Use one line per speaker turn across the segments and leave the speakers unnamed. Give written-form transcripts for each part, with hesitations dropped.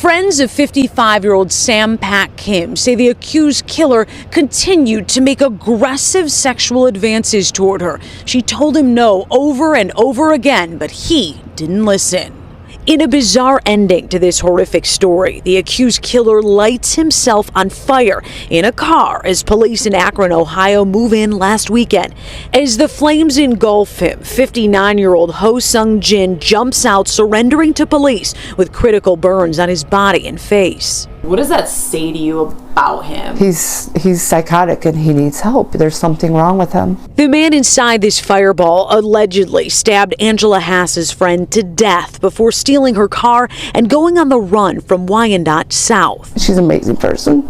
Friends of 55-year-old Sam Pat Kim say the accused killer continued to make aggressive sexual advances toward her. She told him no over and over again, but he didn't listen. In a bizarre ending to this horrific story, the accused killer lights himself on fire in a car as police in Akron, Ohio move in last weekend. As the flames engulf him, 59-year-old Ho Sung Jin jumps out, surrendering to police with critical burns on his body and face.
What does that say to you about him?
He's psychotic and he needs help. There's something wrong with him.
The man inside this fireball allegedly stabbed Angela Hass's friend to death before stealing her car and going on the run from Wyandotte south.
She's an amazing person.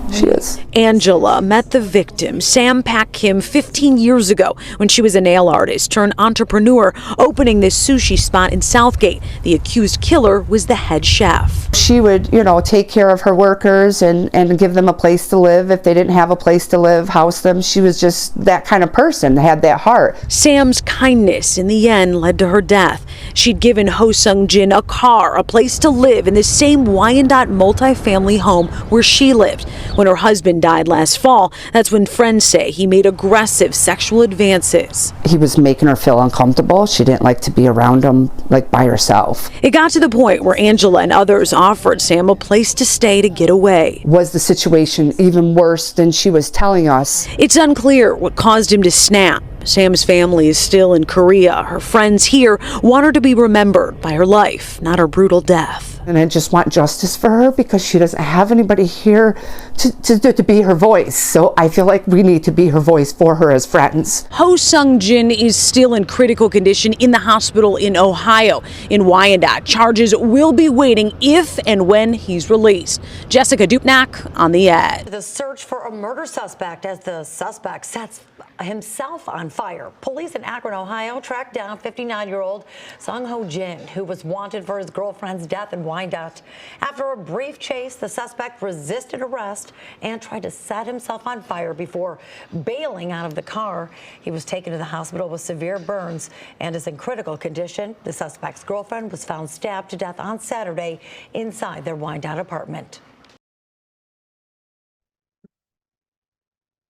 She is.
Angela met the victim, Sam Pat Kim, 15 years ago when she was a nail artist turned entrepreneur, opening this sushi spot in Southgate. The accused killer was the head chef.
She would, take care of her workers and give them a place to live. If they didn't have a place to live, house them. She was just that kind of person, had that heart.
Sam's kindness in the end led to her death. She'd given Ho Sung Jin a car, a place to live in the same Wyandotte multifamily home where she lived. When her husband died last fall, that's when friends say he made aggressive sexual advances.
He was making her feel uncomfortable. She didn't like to be around him, by herself.
It got to the point where Angela and others offered Sam a place to stay to get away.
Was the situation even worse than she was telling us?
It's unclear what caused him to snap. Sam's family is still in Korea. Her friends here want her to be remembered by her life, not her brutal death.
And I just want justice for her because she doesn't have anybody here to be her voice. So I feel like we need to be her voice for her as friends.
Ho Sung Jin is still in critical condition in the hospital in Ohio. In Wyandotte, charges will be waiting if and when he's released. Jessica Dupnack on The Edge.
The search for a murder suspect as the suspect sets himself on fire. Police in Akron, Ohio tracked down 59-year-old Sung Ho Jin, who was wanted for his girlfriend's death in Wyandotte. After a brief chase, the suspect resisted arrest and tried to set himself on fire before bailing out of the car. He was taken to the hospital with severe burns and is in critical condition. The suspect's girlfriend was found stabbed to death on Saturday inside their Wyandotte apartment.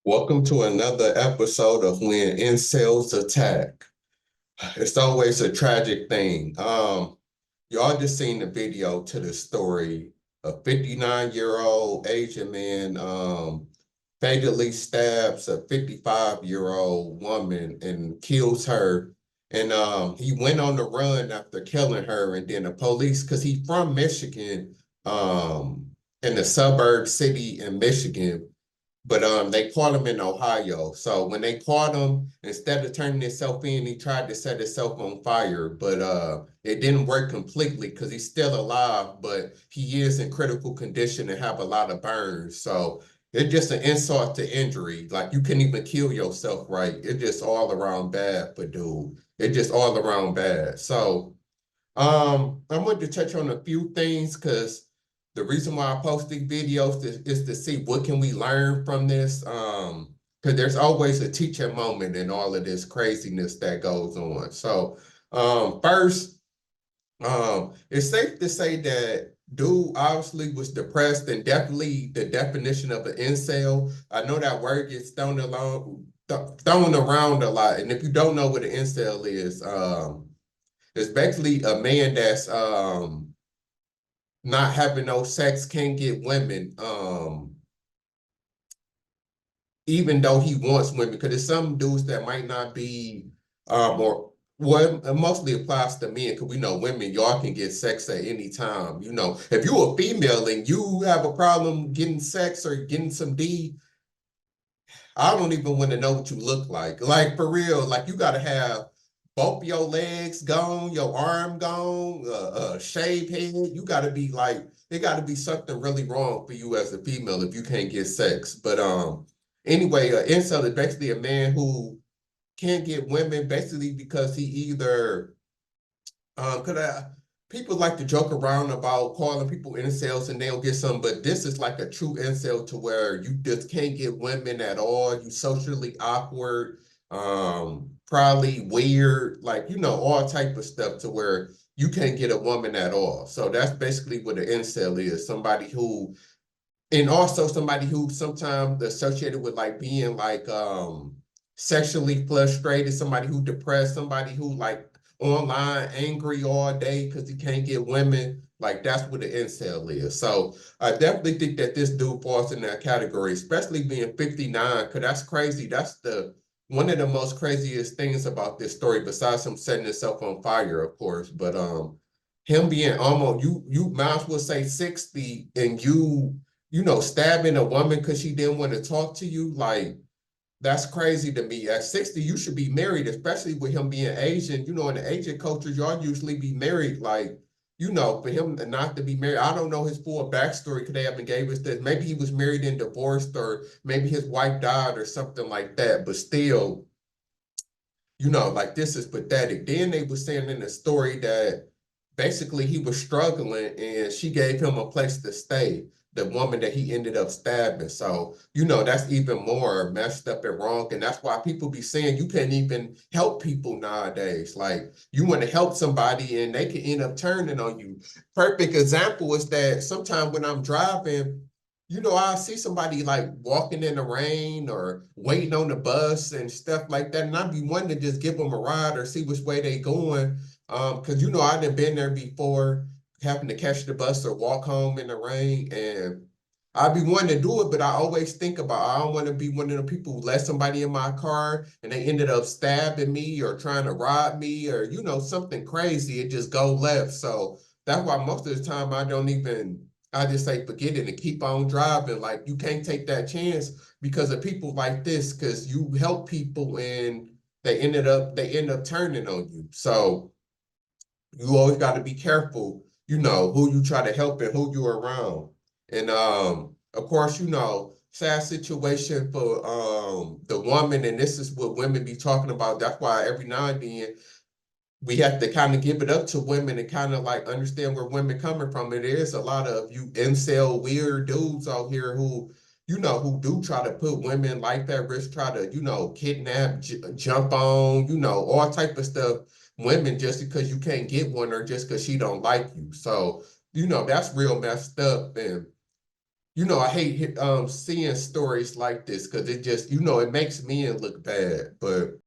Welcome to another episode of When Incels Attack. It's always a tragic thing. Y'all just seen the video to the story. A 59-year-old Asian man fatally stabs a 55-year-old woman and kills her. And he went on the run after killing her. And then the police, because he's from Michigan, in a suburb city in Michigan, but they caught him in Ohio. So when they caught him, instead of turning himself in, he tried to set himself on fire. But it didn't work completely because he's still alive, but he is in critical condition and have a lot of burns. So it's just an insult to injury. Like, you couldn't even kill yourself right. It's just all around bad for dude. It's just all around bad. So I wanted to touch on a few things because the reason why I post these videos is to see what can we learn from this, because there's always a teaching moment in all of this craziness that goes on. So first, it's safe to say that dude obviously was depressed and definitely the definition of an incel. I know that word gets thrown around a lot, and if you don't know what an incel is, it's basically a man that's not having no sex, can't get women, even though he wants women, because there's some dudes that might not be, or well, it mostly applies to men, because we know women, y'all can get sex at any time. If you're a female and you have a problem getting sex or getting some D, I don't even want to know what you look like. Like, for real, like, you got to have both your legs gone, your arm gone, shaved head. You got to be like, there got to be something really wrong for you as a female if you can't get sex. But anyway, incel is basically a man who can't get women basically because he either, people like to joke around about calling people incels and they'll get some, but this is like a true incel to where you just can't get women at all. You socially awkward, probably weird, like, all type of stuff to where you can't get a woman at all. So that's basically what an incel is. Somebody who, and also somebody who sometimes associated with like being like sexually frustrated, somebody who depressed, somebody who like online angry all day because he can't get women. Like that's what an incel is. So I definitely think that this dude falls in that category, especially being 59, because that's crazy. That's the one of the most craziest things about this story, besides him setting himself on fire, of course. But him being almost, you might as well say 60, and you know, stabbing a woman because she didn't want to talk to you, like that's crazy to me. At 60, you should be married, especially with him being Asian. You know, in the Asian culture, y'all usually be married. Like, you know, for him not to be married, I don't know his full backstory because they haven't gave us this. Maybe he was married and divorced, or maybe his wife died or something like that. But still, you know, like this is pathetic. Then they were saying in the story that basically he was struggling and she gave him a place to stay, the woman that he ended up stabbing. So, you know, that's even more messed up and wrong. And that's why people be saying you can't even help people nowadays. Like you want to help somebody and they can end up turning on you. Perfect example is that sometimes when I'm driving, you know, I see somebody like walking in the rain or waiting on the bus and stuff like that, and I'd be wanting to just give them a ride or see which way they going. Because you know, I done been there before, having to catch the bus or walk home in the rain, and I'd be wanting to do it, but I always think about I don't want to be one of the people who let somebody in my car and they ended up stabbing me or trying to rob me or you know something crazy. It just go left. So that's why most of the time I don't even. I just say forget it and keep on driving. Like you can't take that chance because of people like this, because you help people and they end up turning on you. So you always got to be careful, you know, who you try to help and who you're around. And of course, you know, sad situation for the woman, and this is what women be talking about. That's why every now and then we have to kind of give it up to women and kind of like understand where women coming from. It is a lot of you incel weird dudes out here who, you know, who do try to put women life at risk, try to, you know, kidnap, jump on, you know, all type of stuff. Women just because you can't get one or just because she don't like you. So, you know, that's real messed up. And, you know, I hate seeing stories like this because it just, you know, it makes men look bad. But